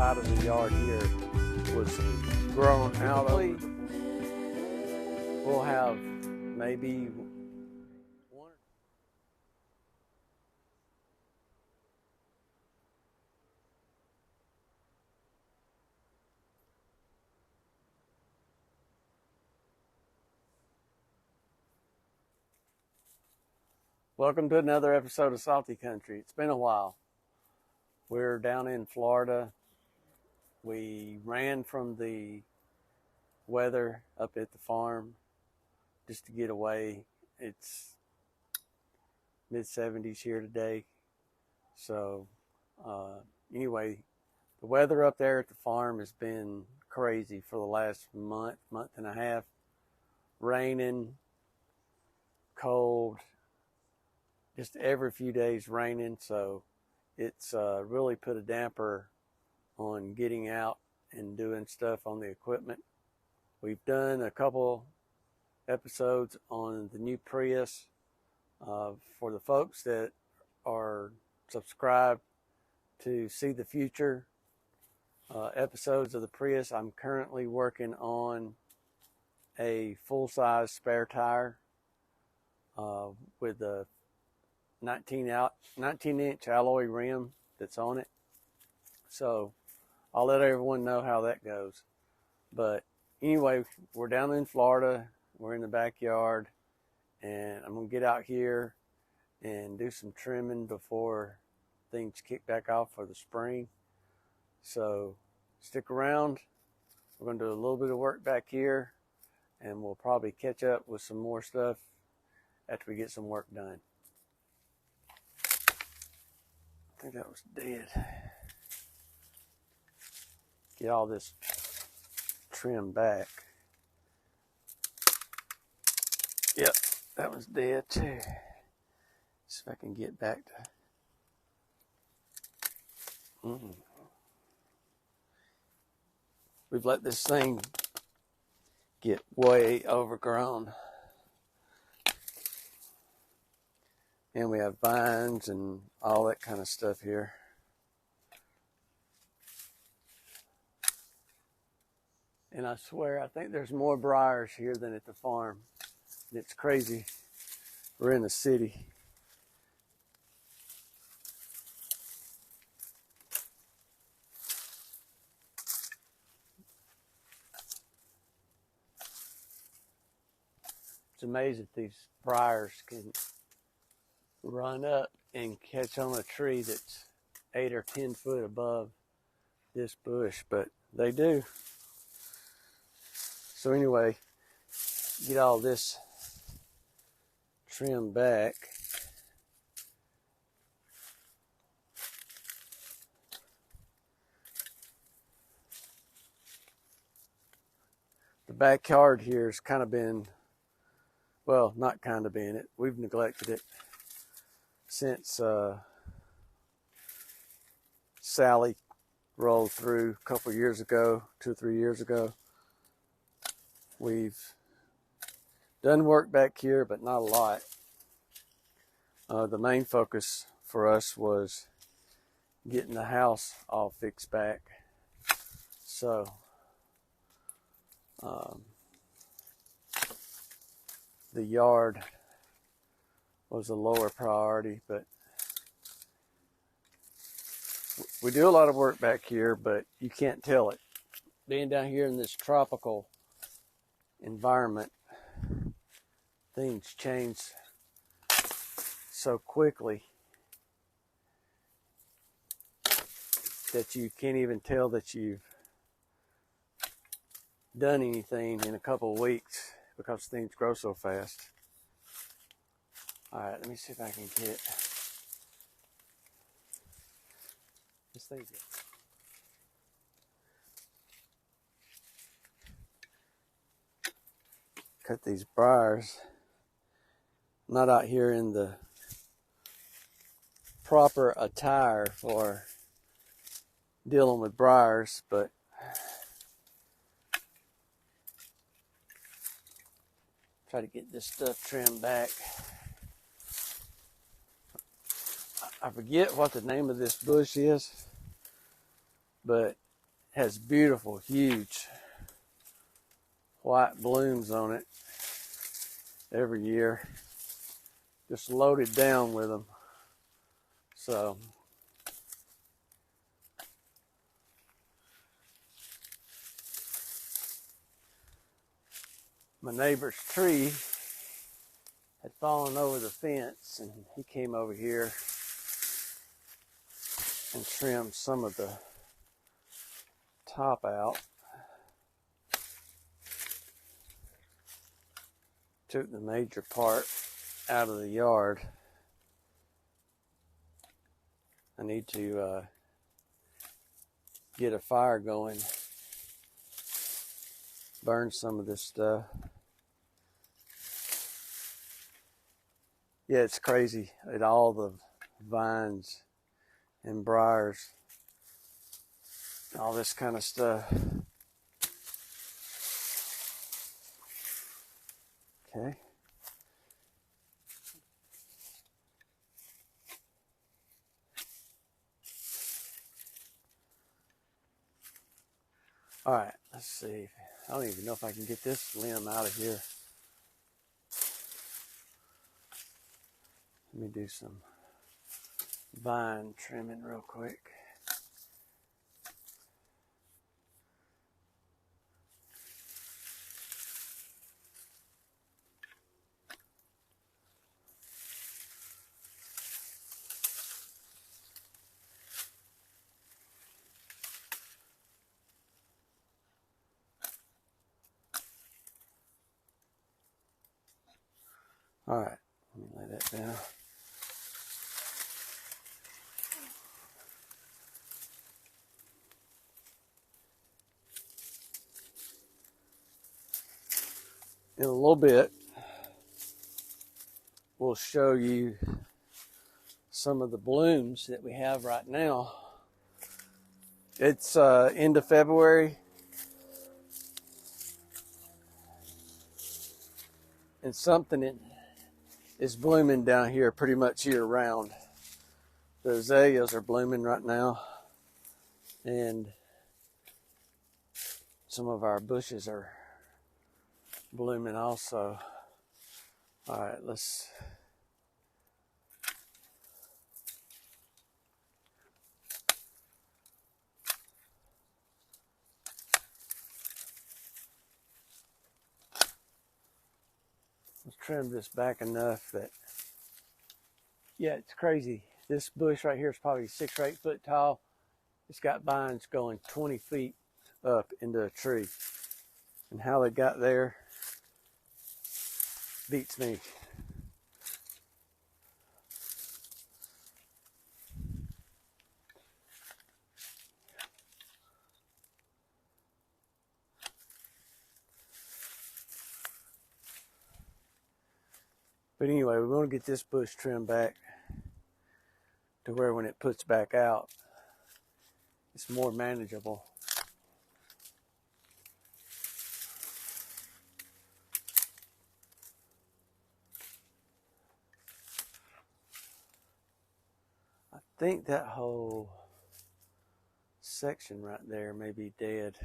side of the yard here was grown out of. We'll have maybe one. Welcome to another episode of Salty Country. It's been a while. We're down in Florida. We ran from the weather up at the farm just to get away. It's mid-70s here today. So anyway, the weather up there at the farm has been crazy for the last month and a half. Raining, cold, just every few days raining. So it's really put a damper on getting out and doing stuff on the equipment. We've done a couple episodes on the new Prius. For the folks that are subscribed to see the future episodes of the Prius, I'm currently working on a full-size spare tire with a 19-inch alloy rim that's on it. So I'll let everyone know how that goes. But anyway, we're down in Florida. We're in the backyard, and I'm going to get out here and do some trimming before things kick back off for the spring. So stick around. We're going to do a little bit of work back here, and we'll probably catch up with some more stuff after we get some work done. I think that was dead. Get all this trim back. Yep, that was dead too. See if I can get back to. We've let this thing get way overgrown. And we have vines and all that kind of stuff here. And I swear, I think there's more briars here than at the farm. It's crazy. We're in the city. It's amazing that these briars can run up and catch on a tree that's 8 or 10 foot above this bush, but they do. So anyway, get all this trimmed back. The backyard here has kind of been, well, not kind of been it. We've neglected it since Sally rolled through a couple years ago, 2 or 3 years ago. We've done work back here, but not a lot. The main focus for us was getting the house all fixed back. So the yard was a lower priority, but we do a lot of work back here, but you can't tell it. Being down here in this tropical environment, things change so quickly that you can't even tell that you've done anything in a couple of weeks because things grow so fast. All right, let me see if I can get this thing. Cut these briars. I'm not out here in the proper attire for dealing with briars, but try to get this stuff trimmed back. I forget what the name of this bush is, but Has beautiful, huge white blooms on it every year. Just loaded down with them. So my neighbor's tree had fallen over the fence, and he came over here and trimmed some of the top out. Took the major part out of the yard. I need to get a fire going, burn some of this stuff. Yeah, it's crazy at all the vines and briars, all this kind of stuff. Okay. All right, let's see. I don't even know if I can get this limb out of here. Let me do some vine trimming real quick. All right, let me lay that down. In a little bit, we'll show you some of the blooms that we have right now. It's end of February, and something is blooming down here pretty much year round. The azaleas are blooming right now, and some of our bushes are blooming also. All right, let's trim this back enough that, yeah, it's crazy. This bush right here is probably 6 or 8 foot tall. It's got vines going 20 feet up into a tree. And how they got there beats me. But anyway, we want to get this bush trimmed back to where when it puts back out, it's more manageable. I think that whole section right there may be dead.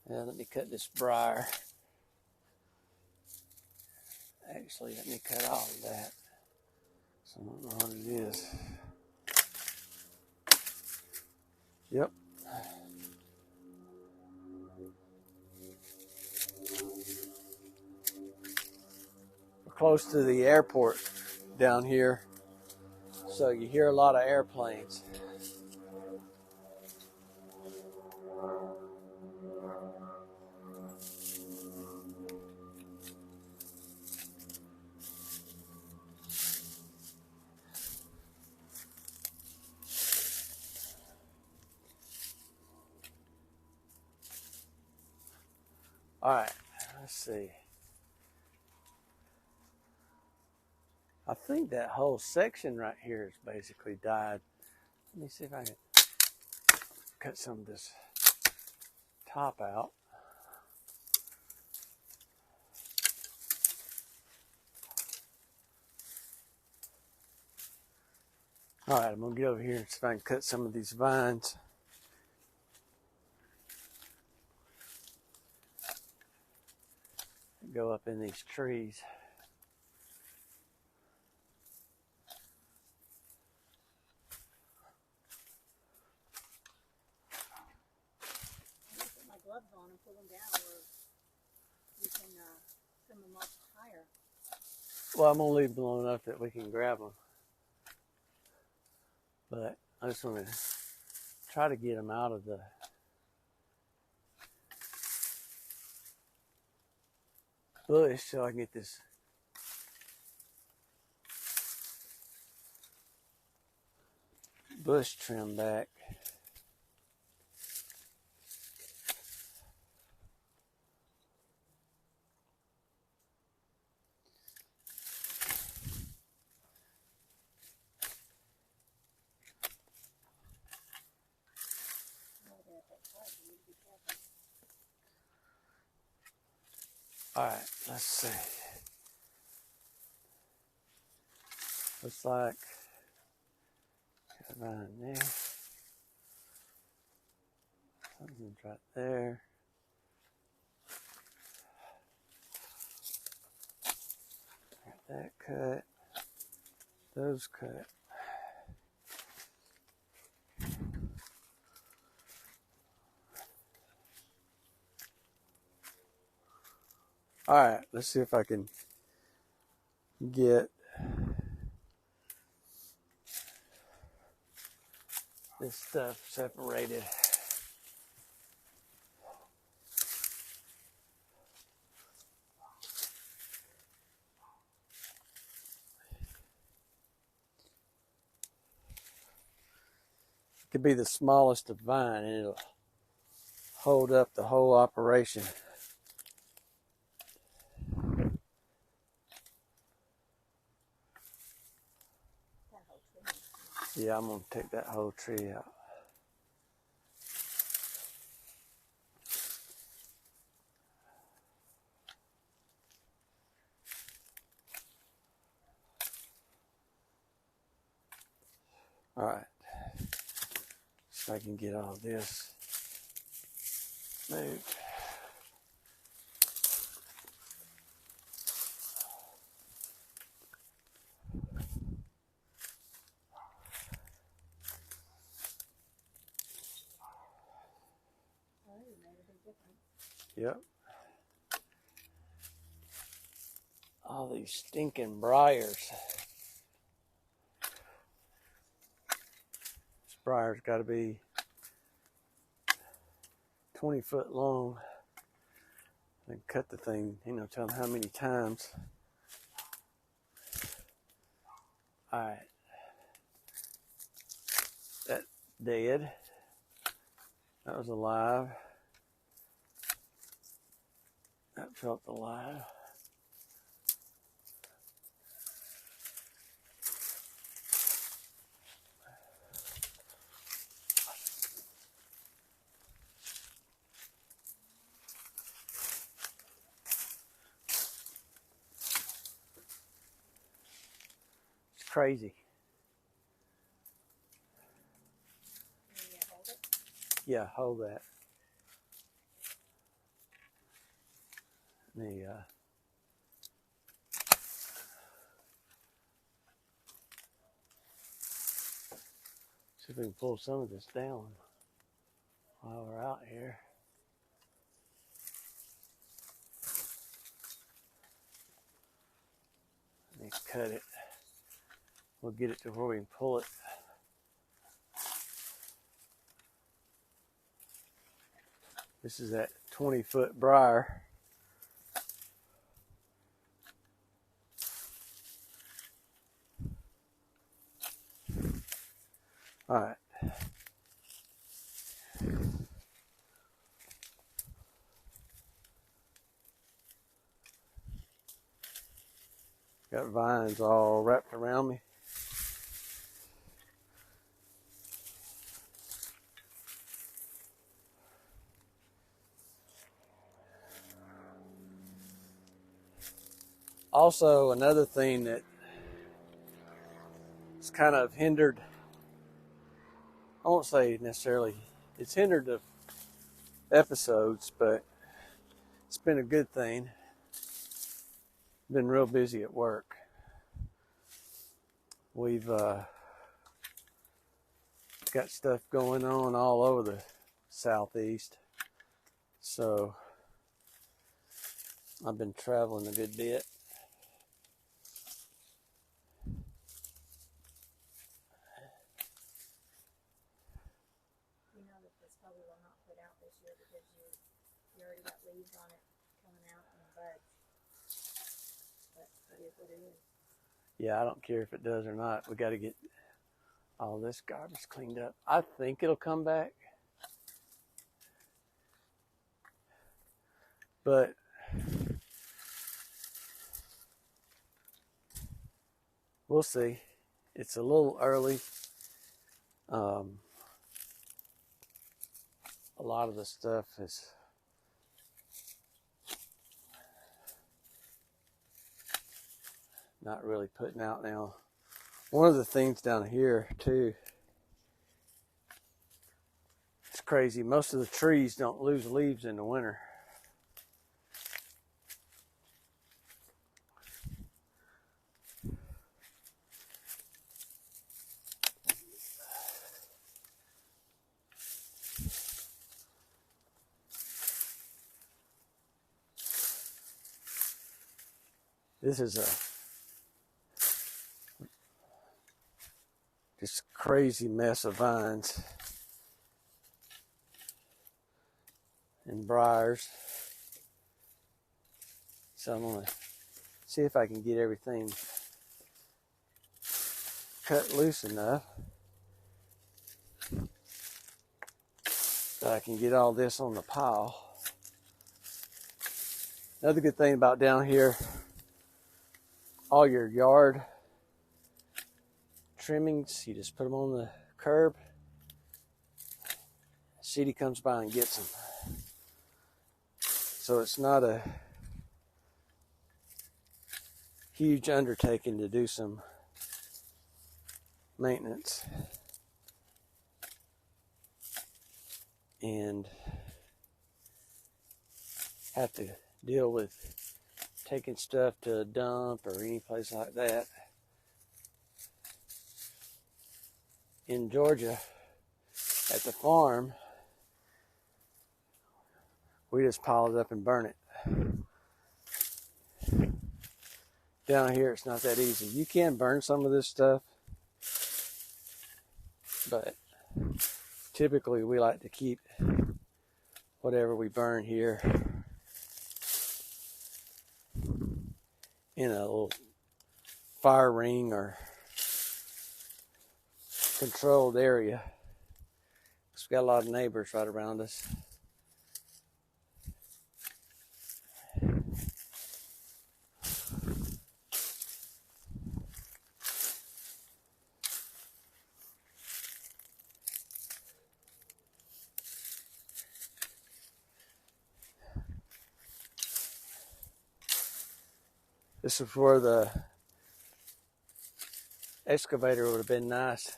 Let me cut this briar. Actually, let me cut all of that. So I don't know what it is. Yep. We're close to the airport down here, so you hear a lot of airplanes. All right, let's see. I think that whole section right here is basically died. Let me see if I can cut some of this top out. All right, I'm gonna get over here and see if I can cut some of these vines. go up in these trees. I'm gonna put my gloves on and pull them down, or you can trim them up higher. Well, I'm gonna leave them long enough that we can grab them, but I just want to try to get them out of the bush so I can get this bush trimmed back. All right, let's see. Looks like got mine there. Something's right there. Got that cut. Those cut. All right, let's see if I can get this stuff separated. It could be the smallest of vine and it'll hold up the whole operation. Yeah, I'm going to take that whole tree out. All right. So I can get all this moved. Yep. All these stinking briars. This briar's got to be 20 foot long. And cut the thing, tell them how many times. Alright. That dead. That was alive. That felt alive. It's crazy. Yeah, hold that. Let me, see if we can pull some of this down while we're out here. Let me cut it. We'll get it to where we can pull it. This is that 20-foot briar. All right. Got vines all wrapped around me. Also, another thing that it's kind of hindered, I won't say necessarily it's hindered the episodes, but it's been a good thing. Been real busy at work. We've got stuff going on all over the southeast, so I've been traveling a good bit. You know that this probably will not put out this year because you already got leaves on it coming out and buds. But it is what it is. Yeah, I don't care if it does or not. We got to get all this garbage cleaned up. I think it'll come back, but we'll see. It's a little early. A lot of the stuff is not really putting out now. One of the things down here too, it's crazy. Most of the trees don't lose leaves in the winter. This is just crazy mess of vines and briars. So I'm gonna see if I can get everything cut loose enough that I can get all this on the pile. Another good thing about down here, all your yard trimmings, you just put them on the curb. City comes by and gets them. So it's not a huge undertaking to do some maintenance. And have to deal with taking stuff to a dump or any place like that. In Georgia, at the farm, we just pile it up and burn it. Down here, it's not that easy. You can burn some of this stuff, but typically we like to keep whatever we burn here in a little fire ring or controlled area. We've got a lot of neighbors right around us. This is where the excavator would have been nice,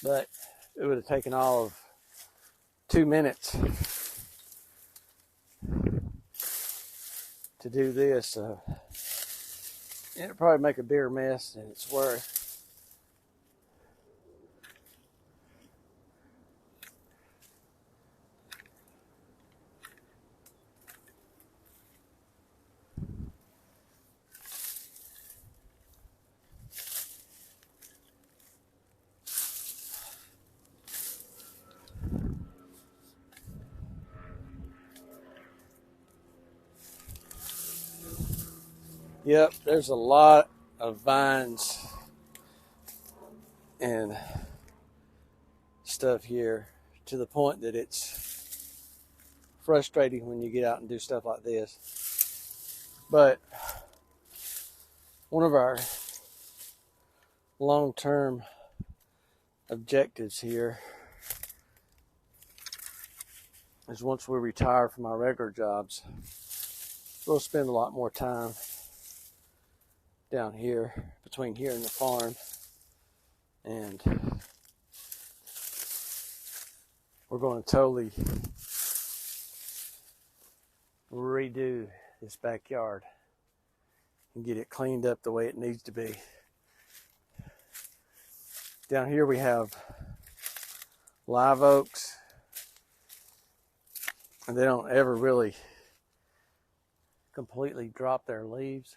but it would have taken all of 2 minutes to do this. It'll probably make a bigger mess than it's worth. Yep, there's a lot of vines and stuff here, to the point that it's frustrating when you get out and do stuff like this. But one of our long-term objectives here is, once we retire from our regular jobs, we'll spend a lot more time down here, between here and the farm, and we're going to totally redo this backyard and get it cleaned up the way it needs to be. Down here we have live oaks, and they don't ever really completely drop their leaves.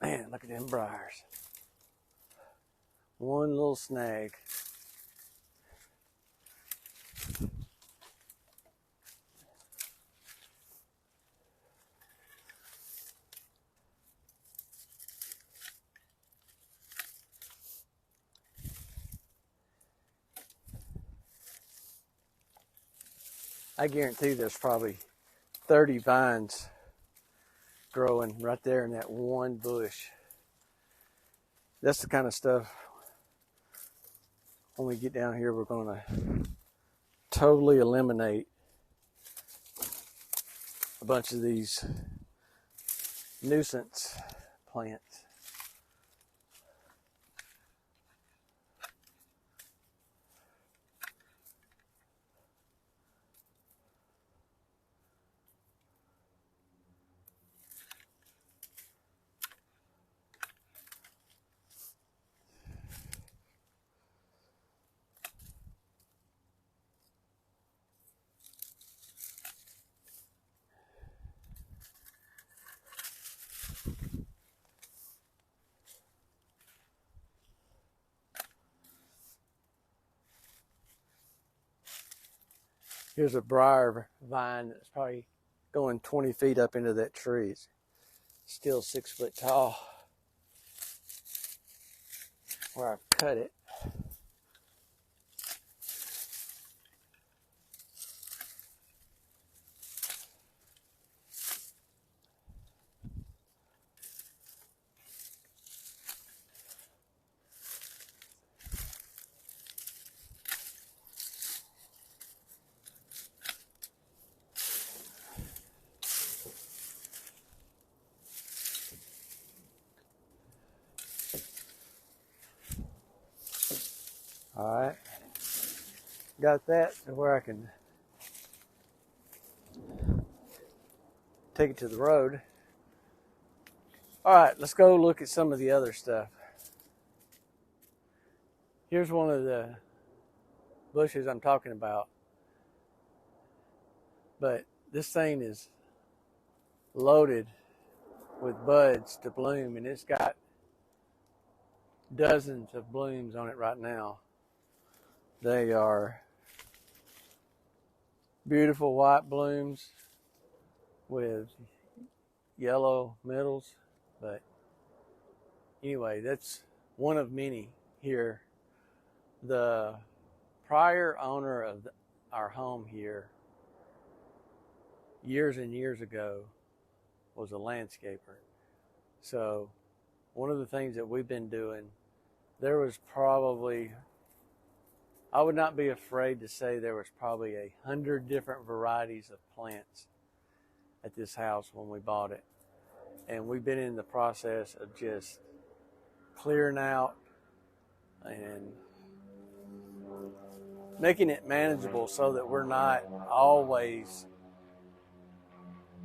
Man, look at them briars. One little snag. I guarantee there's probably 30 vines growing right there in that one bush. That's the kind of stuff, when we get down here, we're going to totally eliminate a bunch of these nuisance plants. Here's a briar vine that's probably going 20 feet up into that tree. It's still 6 foot tall where I've cut it. All right, got that to where I can take it to the road. All right, let's go look at some of the other stuff. Here's one of the bushes I'm talking about, but this thing is loaded with buds to bloom, and it's got dozens of blooms on it right now. They are beautiful white blooms with yellow middles. But anyway, that's one of many here. The prior owner of our home here, years and years ago, was a landscaper. So one of the things that we've been doing, there was probably, I would not be afraid to say there was probably 100 different varieties of plants at this house when we bought it. And we've been in the process of just clearing out and making it manageable so that we're not always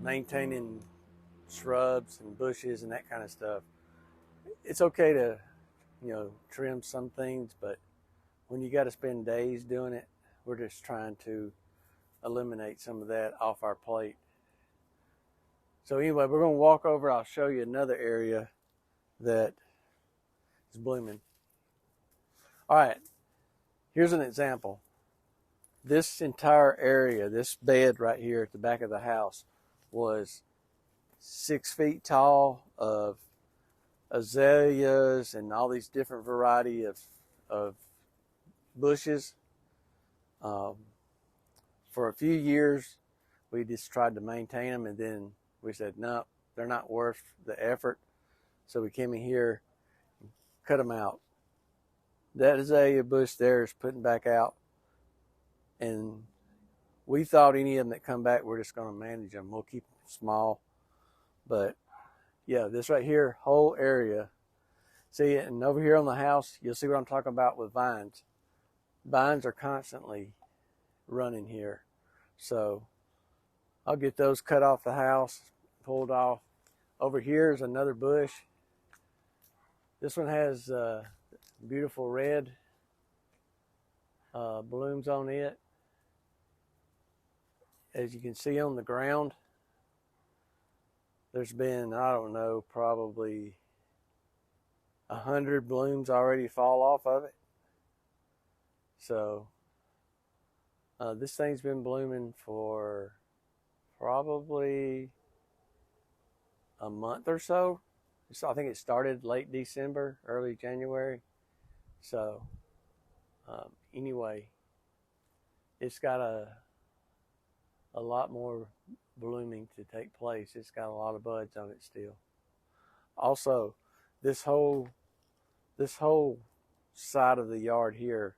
maintaining shrubs and bushes and that kind of stuff. It's okay to, trim some things, but when you got to spend days doing it, we're just trying to eliminate some of that off our plate. So anyway, we're going to walk over. I'll show you another area that is blooming. All right, here's an example. This entire area, this bed right here at the back of the house, was 6 feet tall of azaleas and all these different variety of bushes. For a few years, we just tried to maintain them, and then we said, no, they're not worth the effort. So we came in here and cut them out. That azalea bush there is putting back out. And we thought any of them that come back, we're just going to manage them. We'll keep them small. But yeah, this right here, whole area. See it, and over here on the house, you'll see what I'm talking about with vines. vines are constantly running here. So I'll get those cut off the house, pulled off. Over here is another bush. This one has beautiful red blooms on it. As you can see on the ground, there's been, I don't know, probably 100 blooms already fall off of it. So this thing's been blooming for probably a month or so. So I think it started late December, early January. So anyway, it's got a lot more blooming to take place. It's got a lot of buds on it still. Also, this whole side of the yard here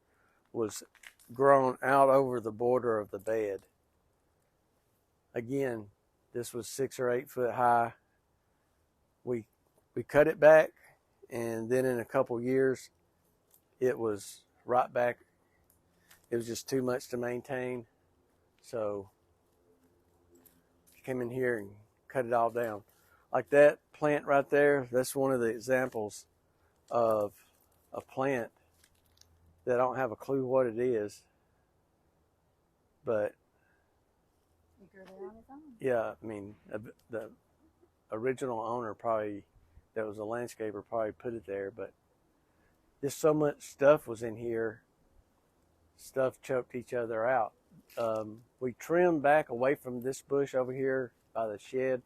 was grown out over the border of the bed. Again, this was 6 or 8 foot high. We cut it back, and then in a couple years, it was right back. It was just too much to maintain. So came in here and cut it all down. Like that plant right there, that's one of the examples of a plant that I don't have a clue what it is. But yeah, I mean, the original owner probably, that was a landscaper, probably put it there, but just so much stuff was in here. Stuff choked each other out. We trimmed back away from this bush over here by the shed.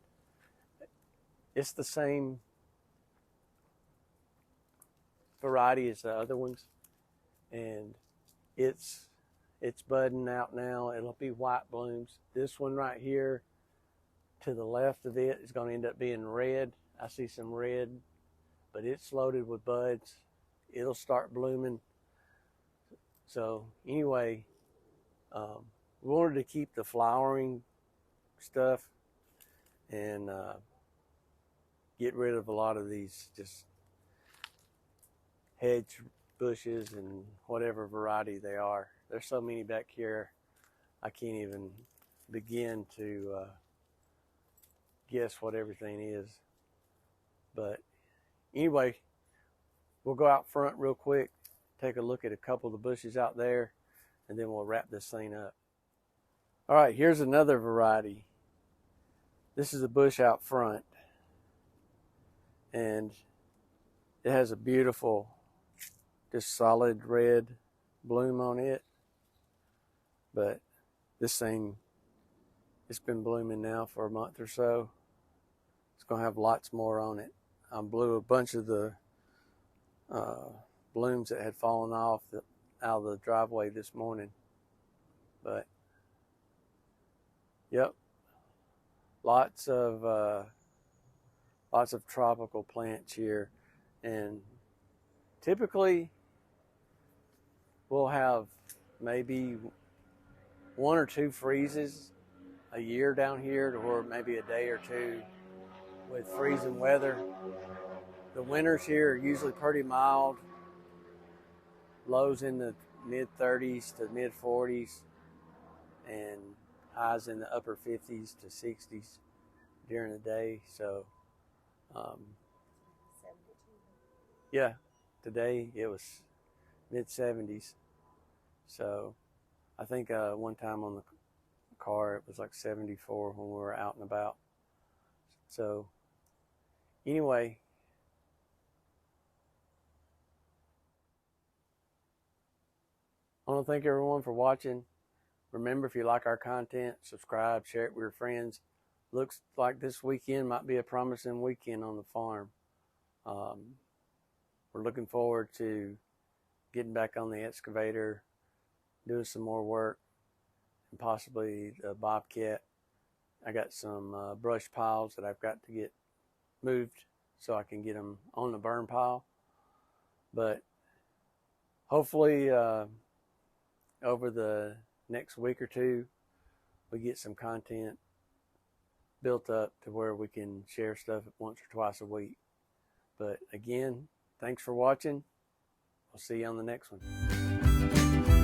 It's the same variety as the other ones, and it's budding out now. It'll be white blooms. This one right here to the left of it is going to end up being red. I see some red, but it's loaded with buds. It'll start blooming. So anyway, we wanted to keep the flowering stuff and get rid of a lot of these just hedge bushes and whatever variety they are. There's so many back here, I can't even begin to guess what everything is. But anyway, we'll go out front real quick, take a look at a couple of the bushes out there, and then we'll wrap this thing up. All right, here's another variety. This is a bush out front, and it has a beautiful, just solid red bloom on it. But this thing, it's been blooming now for a month or so. It's gonna have lots more on it. I blew a bunch of the blooms that had fallen off out of the driveway this morning. But yep, lots of tropical plants here, and typically we'll have maybe 1 or 2 freezes a year down here, to where maybe a day or two with freezing weather. The winters here are usually pretty mild, lows in the mid 30s to mid 40s, and highs in the upper 50s to 60s during the day. So yeah, today it was mid 70s. So I think one time on the car it was like 74 when we were out and about. So anyway, I want to thank everyone for watching. Remember, if you like our content, subscribe, share it with your friends. Looks like this weekend might be a promising weekend on the farm. We're looking forward to getting back on the excavator, doing some more work, and possibly the Bobcat. I got some brush piles that I've got to get moved so I can get them on the burn pile. But hopefully over the next week or two, we get some content built up to where we can share stuff once or twice a week. But again, thanks for watching. I'll see you on the next one.